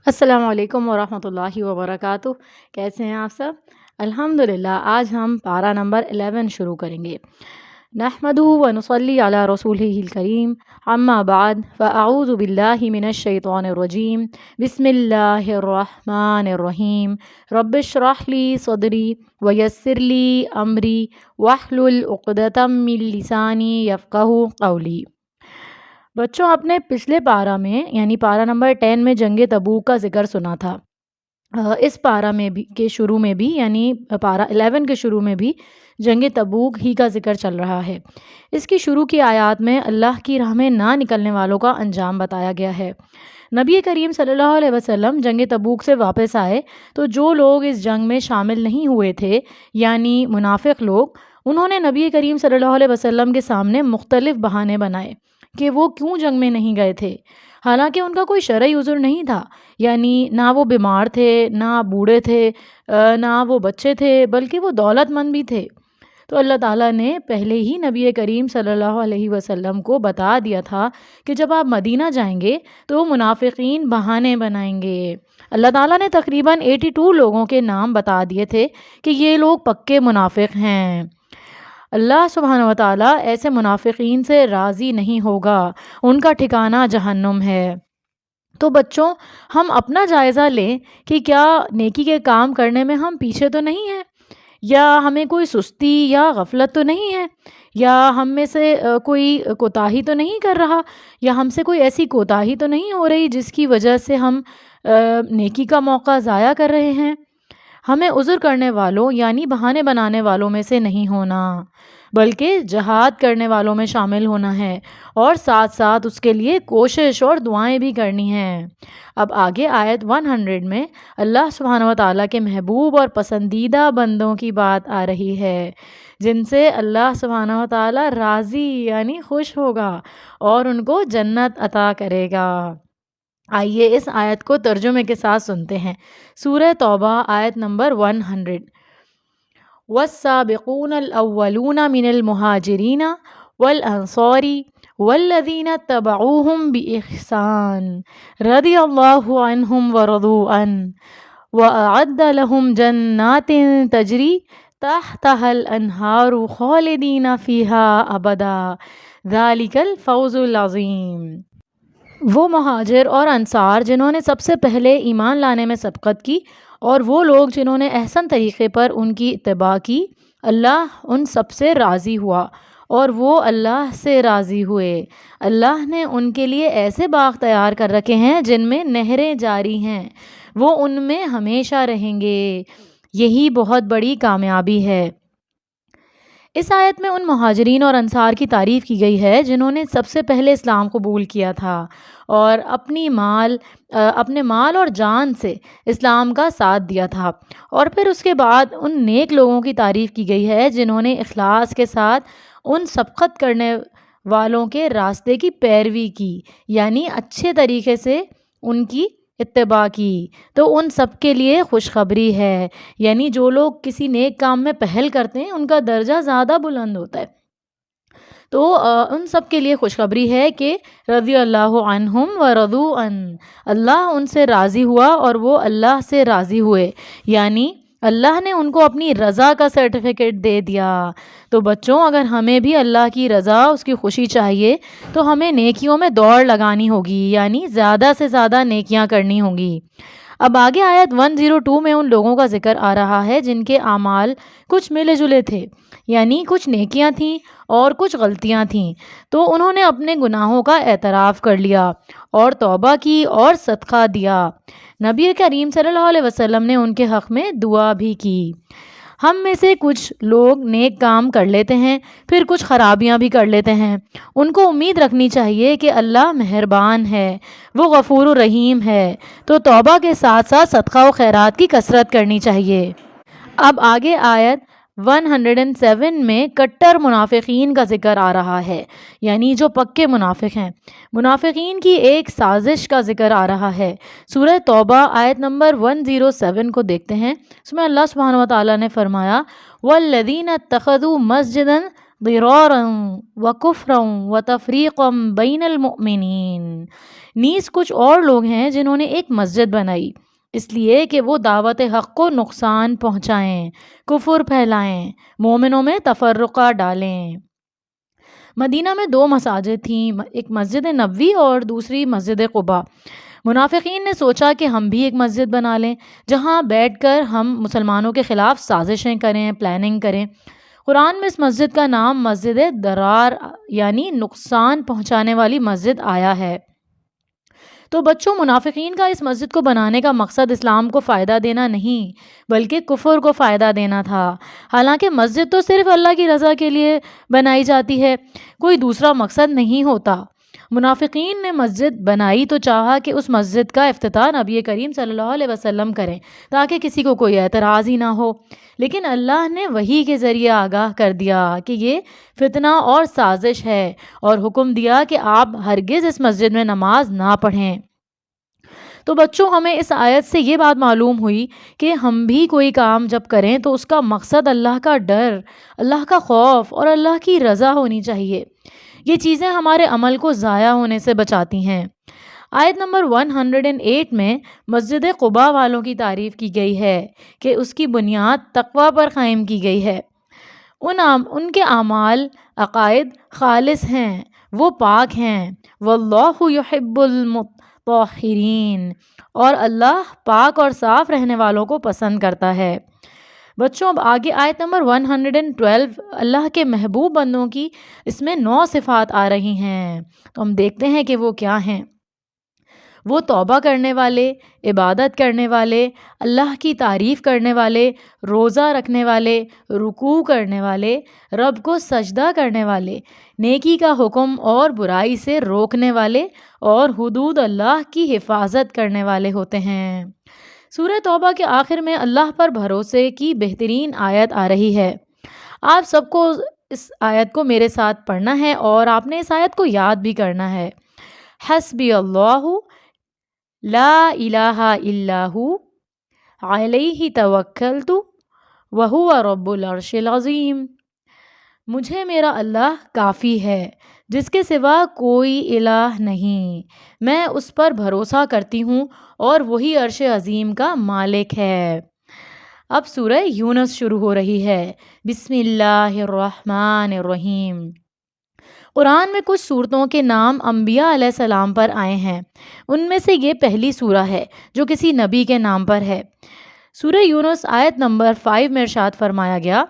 السلام علیکم ورحمۃ اللہ وبرکاتہ۔ کیسے ہیں آپ سب؟ الحمدللہ آج ہم پارہ نمبر 11 شروع کریں گے۔ نحمدہ ونصلی علی رسولہ الکریم، اما بعد فاعوذ باللہ من الشیطان الرجیم، بسم اللہ الرحمن الرحیم، رب اشرح لی صدری ویسر لی امری واحلل عقدۃ من لسانی یفقہوا قولی۔ بچوں، اپنے پچھلے پارہ میں یعنی پارہ نمبر 10 میں جنگ تبوک کا ذکر سنا تھا۔ اس پارہ میں بھی کے شروع میں بھی یعنی پارہ 11 کے شروع میں بھی جنگ تبوک ہی کا ذکر چل رہا ہے۔ اس کی شروع کی آیات میں اللہ کی راہ میں نہ نکلنے والوں کا انجام بتایا گیا ہے۔ نبی کریم صلی اللہ علیہ وسلم جنگ تبوک سے واپس آئے تو جو لوگ اس جنگ میں شامل نہیں ہوئے تھے یعنی منافق لوگ، انہوں نے نبی کریم صلی اللہ علیہ وسلم کے سامنے مختلف بہانے بنائے کہ وہ کیوں جنگ میں نہیں گئے تھے، حالانکہ ان کا کوئی شرعی عذر نہیں تھا، یعنی نہ وہ بیمار تھے، نہ بوڑھے تھے، نہ وہ بچے تھے، بلکہ وہ دولت مند بھی تھے۔ تو اللہ تعالیٰ نے پہلے ہی نبی کریم صلی اللہ علیہ وسلم کو بتا دیا تھا کہ جب آپ مدینہ جائیں گے تو منافقین بہانے بنائیں گے۔ اللہ تعالیٰ نے تقریباً 82 لوگوں کے نام بتا دیے تھے کہ یہ لوگ پکے منافق ہیں۔ اللہ سبحانہ و تعالیٰ ایسے منافقین سے راضی نہیں ہوگا، ان کا ٹھکانہ جہنم ہے۔ تو بچوں، ہم اپنا جائزہ لیں کہ کیا نیکی کے کام کرنے میں ہم پیچھے تو نہیں ہیں، یا ہمیں کوئی سستی یا غفلت تو نہیں ہے، یا ہم میں سے کوئی کوتاہی تو نہیں کر رہا، یا ہم سے کوئی ایسی کوتاہی تو نہیں ہو رہی جس کی وجہ سے ہم نیکی کا موقع ضائع کر رہے ہیں۔ ہمیں عذر کرنے والوں یعنی بہانے بنانے والوں میں سے نہیں ہونا، بلکہ جہاد کرنے والوں میں شامل ہونا ہے، اور ساتھ ساتھ اس کے لیے کوشش اور دعائیں بھی کرنی ہیں۔ اب آگے آیت 100 میں اللہ سبحانہ و تعالیٰ کے محبوب اور پسندیدہ بندوں کی بات آ رہی ہے جن سے اللہ سبحانہ و تعالیٰ راضی یعنی خوش ہوگا اور ان کو جنت عطا کرے گا۔ آئیے اس آیت کو ترجمے کے ساتھ سنتے ہیں۔ سورہ توبہ آیت نمبر 100۔ والسابقون الاولون من المہاجرین والانصار والذین اتبعوہم بإحسان رضی اللہ عنہم ورضوا عنہ وأعد لهم جنات تجری تحتها الانہار خالدین فیہا ابدا ذالک الفوز العظیم۔ وہ مہاجر اور انصار جنہوں نے سب سے پہلے ایمان لانے میں سبقت کی، اور وہ لوگ جنہوں نے احسن طریقے پر ان کی اتباع کی، اللہ ان سب سے راضی ہوا اور وہ اللہ سے راضی ہوئے۔ اللہ نے ان کے لیے ایسے باغ تیار کر رکھے ہیں جن میں نہریں جاری ہیں، وہ ان میں ہمیشہ رہیں گے۔ یہی بہت بڑی کامیابی ہے۔ اس آیت میں ان مہاجرین اور انصار کی تعریف کی گئی ہے جنہوں نے سب سے پہلے اسلام قبول کیا تھا اور اپنے مال اور جان سے اسلام کا ساتھ دیا تھا، اور پھر اس کے بعد ان نیک لوگوں کی تعریف کی گئی ہے جنہوں نے اخلاص کے ساتھ ان سبقت کرنے والوں کے راستے کی پیروی کی، یعنی اچھے طریقے سے ان کی اتباع کی۔ تو ان سب کے لیے خوشخبری ہے، یعنی جو لوگ کسی نیک کام میں پہل کرتے ہیں ان کا درجہ زیادہ بلند ہوتا ہے۔ تو ان سب کے لیے خوشخبری ہے کہ رضی اللہ عنہم ورضوا عنہ، اللہ ان سے راضی ہوا اور وہ اللہ سے راضی ہوئے، یعنی اللہ نے ان کو اپنی رضا کا سرٹیفکیٹ دے دیا۔ تو بچوں، اگر ہمیں بھی اللہ کی رضا، اس کی خوشی چاہیے تو ہمیں نیکیوں میں دوڑ لگانی ہوگی، یعنی زیادہ سے زیادہ نیکیاں کرنی ہوں گی۔ اب آگے آیت 102 میں ان لوگوں کا ذکر آ رہا ہے جن کے اعمال کچھ ملے جلے تھے، یعنی کچھ نیکیاں تھیں اور کچھ غلطیاں تھیں، تو انہوں نے اپنے گناہوں کا اعتراف کر لیا اور توبہ کی اور صدقہ دیا۔ نبی کریم صلی اللہ علیہ وسلم نے ان کے حق میں دعا بھی کی۔ ہم میں سے کچھ لوگ نیک کام کر لیتے ہیں، پھر کچھ خرابیاں بھی کر لیتے ہیں۔ ان کو امید رکھنی چاہیے کہ اللہ مہربان ہے، وہ غفور الرحیم ہے، تو توبہ کے ساتھ ساتھ صدقہ و خیرات کی کثرت کرنی چاہیے۔ اب آگے آیت 107 میں کٹر منافقین کا ذکر آ رہا ہے، یعنی جو پکے منافق ہیں۔ منافقین کی ایک سازش کا ذکر آ رہا ہے۔ سورہ توبہ آیت نمبر 107 کو دیکھتے ہیں۔ اس میں اللہ سبحانہ و تعالیٰ نے فرمایا وَالَّذِينَ اتَّخَذُوا مَسْجِدًا ضِرَارًا وَكُفْرًا وَتَفْرِيقًا بَيْنَ الْمُؤْمِنِينَ۔ نیز کچھ اور لوگ ہیں جنہوں نے ایک مسجد بنائی اس لیے کہ وہ دعوت حق کو نقصان پہنچائیں، کفر پھیلائیں، مومنوں میں تفرقہ ڈالیں۔ مدینہ میں 2 مساجد تھیں، ایک مسجد نبوی اور دوسری مسجد قباء۔ منافقین نے سوچا کہ ہم بھی ایک مسجد بنا لیں جہاں بیٹھ کر ہم مسلمانوں کے خلاف سازشیں کریں، پلاننگ کریں۔ قرآن میں اس مسجد کا نام مسجد درار یعنی نقصان پہنچانے والی مسجد آیا ہے۔ تو بچوں، منافقین کا اس مسجد کو بنانے کا مقصد اسلام کو فائدہ دینا نہیں بلکہ کفر کو فائدہ دینا تھا۔ حالانکہ مسجد تو صرف اللہ کی رضا کے لیے بنائی جاتی ہے، کوئی دوسرا مقصد نہیں ہوتا۔ منافقین نے مسجد بنائی تو چاہا کہ اس مسجد کا افتتاح نبی کریم صلی اللہ علیہ وسلم کریں تاکہ کسی کو کوئی اعتراض ہی نہ ہو، لیکن اللہ نے وحی کے ذریعے آگاہ کر دیا کہ یہ فتنہ اور سازش ہے اور حکم دیا کہ آپ ہرگز اس مسجد میں نماز نہ پڑھیں۔ تو بچوں، ہمیں اس آیت سے یہ بات معلوم ہوئی کہ ہم بھی کوئی کام جب کریں تو اس کا مقصد اللہ کا ڈر، اللہ کا خوف اور اللہ کی رضا ہونی چاہیے۔ یہ چیزیں ہمارے عمل کو ضائع ہونے سے بچاتی ہیں۔ آیت نمبر 108 میں مسجد قباء والوں کی تعریف کی گئی ہے کہ اس کی بنیاد تقوی پر قائم کی گئی ہے۔ ان کے اعمال، عقائد خالص ہیں، وہ پاک ہیں۔ واللہ یحب المطہرین، اور اللہ پاک اور صاف رہنے والوں کو پسند کرتا ہے۔ بچوں، اب آگے آیت نمبر 112 اللہ کے محبوب بندوں کی اس میں 9 صفات آ رہی ہیں، تو ہم دیکھتے ہیں کہ وہ کیا ہیں۔ وہ توبہ کرنے والے، عبادت کرنے والے، اللہ کی تعریف کرنے والے، روزہ رکھنے والے، رکوع کرنے والے، رب کو سجدہ کرنے والے، نیکی کا حکم اور برائی سے روکنے والے اور حدود اللہ کی حفاظت کرنے والے ہوتے ہیں۔ سورہ توبہ کے آخر میں اللہ پر بھروسے کی بہترین آیت آ رہی ہے۔ آپ سب کو اس آیت کو میرے ساتھ پڑھنا ہے اور آپ نے اس آیت کو یاد بھی کرنا ہے۔ حسبی اللہ لا الہ الا ہو علیہ توکلت وہو رب العرش العظیم۔ مجھے میرا اللہ کافی ہے، جس کے سوا کوئی الہ نہیں، میں اس پر بھروسہ کرتی ہوں اور وہی عرش عظیم کا مالک ہے۔ اب سورہ یونس شروع ہو رہی ہے۔ بسم اللہ الرحمن الرحیم۔ قرآن میں کچھ سورتوں کے نام انبیاء علیہ السلام پر آئے ہیں، ان میں سے یہ پہلی سورہ ہے جو کسی نبی کے نام پر ہے۔ سورہ یونس آیت نمبر 5 میں ارشاد فرمایا گیا،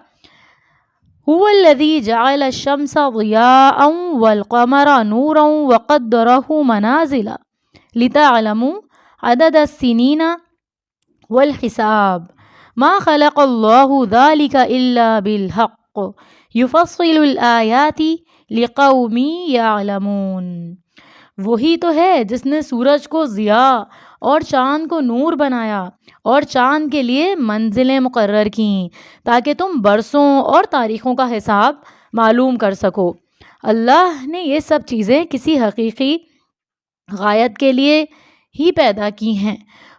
هو الذی جعل الشمس ضیاء والقمر نورا وقدره منازل لتعلموا عدد السنین والحساب ما خلق اللہ ذلك الا بالحق یفصل الآیات لقوم یعلمون۔ وہی تو ہے جس نے سورج کو ضیاء اور چاند کو نور بنایا اور چاند کے لیے منزلیں مقرر کیں تاکہ تم برسوں اور تاریخوں کا حساب معلوم کر سکو۔ اللہ نے یہ سب چیزیں کسی حقیقی غایت کے لیے ہی پیدا کی ہیں۔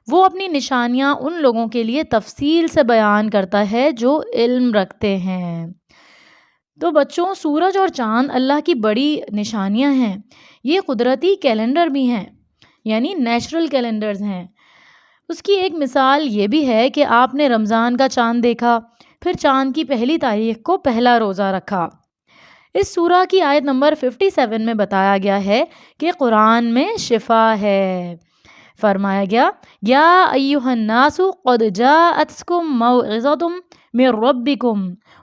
وہ اپنی نشانیاں ان لوگوں کے لیے تفصیل سے بیان کرتا ہے جو علم رکھتے ہیں۔ تو بچوں، سورج اور چاند اللہ کی بڑی نشانیاں ہیں۔ یہ قدرتی کیلنڈر بھی ہیں، یعنی نیچرل کیلنڈرز ہیں۔ اس کی ایک مثال یہ بھی ہے کہ آپ نے رمضان کا چاند دیکھا، پھر چاند کی پہلی تاریخ کو پہلا روزہ رکھا۔ اس سورہ کی آیت نمبر 57 میں بتایا گیا ہے کہ قرآن میں شفا ہے۔ فرمایا گیا، یا ایھا الناس قد جاءتکم موعظۃ من ربکم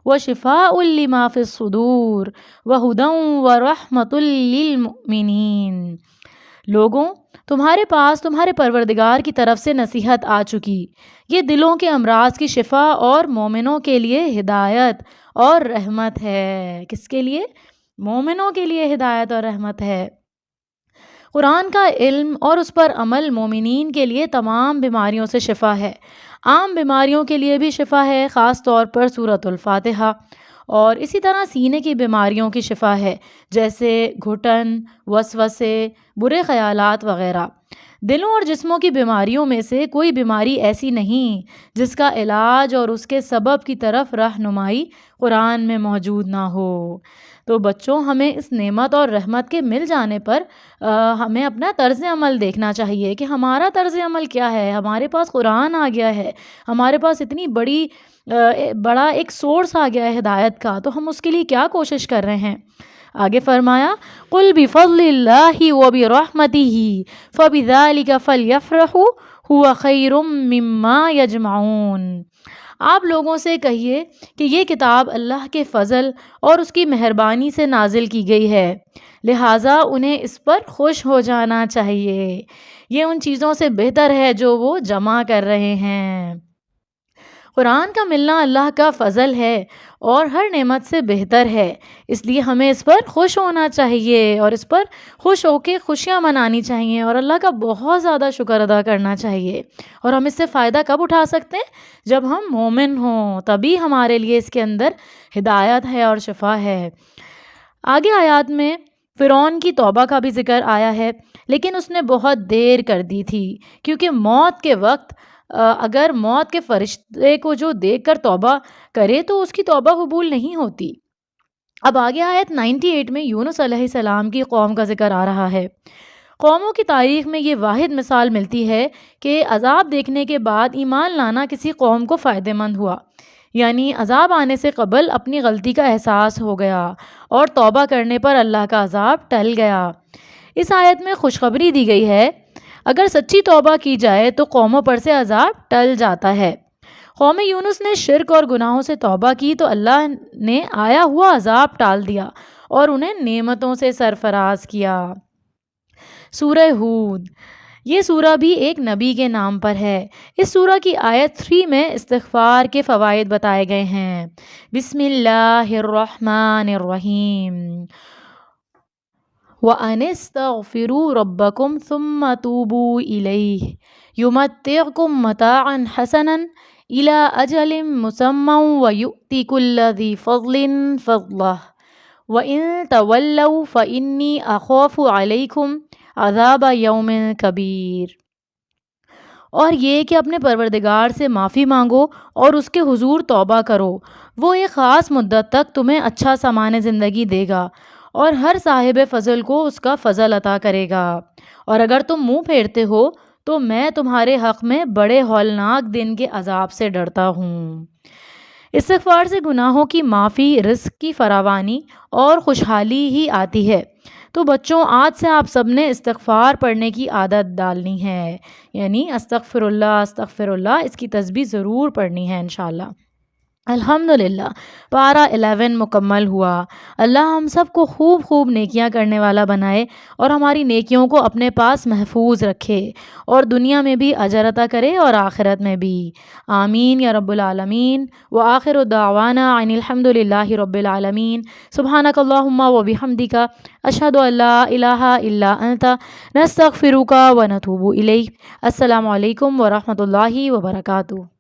وشفاء لما فی الصدور وہدی ورحمۃ للمؤمنین۔ لوگوں، تمہارے پاس تمہارے پروردگار کی طرف سے نصیحت آ چکی، یہ دلوں کے امراض کی شفا اور مومنوں کے لیے ہدایت اور رحمت ہے۔ کس کے لیے؟ مومنوں کے لیے ہدایت اور رحمت ہے۔ قرآن کا علم اور اس پر عمل مومنین کے لیے تمام بیماریوں سے شفا ہے۔ عام بیماریوں کے لیے بھی شفا ہے، خاص طور پر سورۃ الفاتحہ، اور اسی طرح سینے کی بیماریوں کی شفا ہے، جیسے گھٹن، وسوسے، برے خیالات وغیرہ۔ دلوں اور جسموں کی بیماریوں میں سے کوئی بیماری ایسی نہیں جس کا علاج اور اس کے سبب کی طرف رہنمائی قرآن میں موجود نہ ہو۔ تو بچوں ہمیں اس نعمت اور رحمت کے مل جانے پر ہمیں اپنا طرز عمل دیکھنا چاہیے کہ ہمارا طرز عمل کیا ہے. ہمارے پاس قرآن آ گیا ہے، ہمارے پاس اتنی بڑا ایک سورس آ گیا ہے ہدایت کا، تو ہم اس کے لیے کیا کوشش کر رہے ہیں. آگے فرمایا قُلْ بِفَضْلِ اللَّهِ وَبِرَحْمَتِهِ فَبِذَلِكَ فَلْيَفْرَحُوا هُوَ خَيْرٌ مِّمَّا يَجْمَعُونَ. آپ لوگوں سے کہیے کہ یہ کتاب اللہ کے فضل اور اس کی مہربانی سے نازل کی گئی ہے، لہٰذا انہیں اس پر خوش ہو جانا چاہیے. یہ ان چیزوں سے بہتر ہے جو وہ جمع کر رہے ہیں. قرآن کا ملنا اللہ کا فضل ہے اور ہر نعمت سے بہتر ہے، اس لیے ہمیں اس پر خوش ہونا چاہیے اور اس پر خوش ہو کے خوشیاں منانی چاہیے اور اللہ کا بہت زیادہ شکر ادا کرنا چاہیے. اور ہم اس سے فائدہ کب اٹھا سکتے ہیں؟ جب ہم مومن ہوں، تبھی ہمارے لیے اس کے اندر ہدایت ہے اور شفا ہے. آگے آیات میں فرعون کی توبہ کا بھی ذکر آیا ہے، لیکن اس نے بہت دیر کر دی تھی، کیونکہ موت کے وقت اگر موت کے فرشتے کو جو دیکھ کر توبہ کرے تو اس کی توبہ قبول نہیں ہوتی. اب آگے آیت 98 میں یونس علیہ السلام کی قوم کا ذکر آ رہا ہے. قوموں کی تاریخ میں یہ واحد مثال ملتی ہے کہ عذاب دیکھنے کے بعد ایمان لانا کسی قوم کو فائدہ مند ہوا، یعنی عذاب آنے سے قبل اپنی غلطی کا احساس ہو گیا اور توبہ کرنے پر اللہ کا عذاب ٹل گیا. اس آیت میں خوشخبری دی گئی ہے، اگر سچی توبہ کی جائے تو قوموں پر سے عذاب ٹل جاتا ہے. قوم یونس نے شرک اور گناہوں سے توبہ کی تو اللہ نے آیا ہوا عذاب ٹال دیا اور انہیں نعمتوں سے سرفراز کیا. سورہ ہود، یہ سورہ بھی ایک نبی کے نام پر ہے. اس سورہ کی آیت 3 میں استغفار کے فوائد بتائے گئے ہیں. بسم اللہ الرحمن الرحیم. وَأَنِ اسْتَغْفِرُوا رَبَّكُمْ ثُمَّ تُوبُوا إِلَيْهِ يُمَتِّعْكُمْ مَتَاعًا حَسَنًا إِلَىٰ أَجَلٍ مُّسَمًّى وَيُؤْتِ كُلَّ ذِي فَضْلٍ فَضْلَهُ وَإِن تَوَلَّوْا فَإِنِّي أَخَافُ عَلَيْكُمْ عَذَابَ يَوْمٍ كَبِيرٍ. اور یہ کہ اپنے پروردگار سے معافی مانگو اور اس کے حضور توبہ کرو، وہ ایک خاص مدت تک تمہیں اچھا سامان زندگی دے گا اور ہر صاحب فضل کو اس کا فضل عطا کرے گا. اور اگر تم منہ پھیرتے ہو تو میں تمہارے حق میں بڑے ہولناک دن کے عذاب سے ڈرتا ہوں. استغفار سے گناہوں کی معافی، رزق کی فراوانی اور خوشحالی ہی آتی ہے. تو بچوں، آج سے آپ سب نے استغفار پڑھنے کی عادت ڈالنی ہے، یعنی استغفر اللہ اس کی تسبیح ضرور پڑھنی ہے انشاءاللہ. الحمدللہ پارہ 11 مکمل ہوا. اللہ ہم سب کو خوب خوب نیکیاں کرنے والا بنائے اور ہماری نیکیوں کو اپنے پاس محفوظ رکھے اور دنیا میں بھی اجر عطا کرے اور آخرت میں بھی. آمین یا رب العالمین. وآخر دعوانا ان الحمدللہ رب العالمین. سبحانک اللہم وبحمدک اشہد ان لا الہ الا انت نستغفرک ونتوب الیک. السلام علیکم ورحمۃ اللہ وبرکاتہ.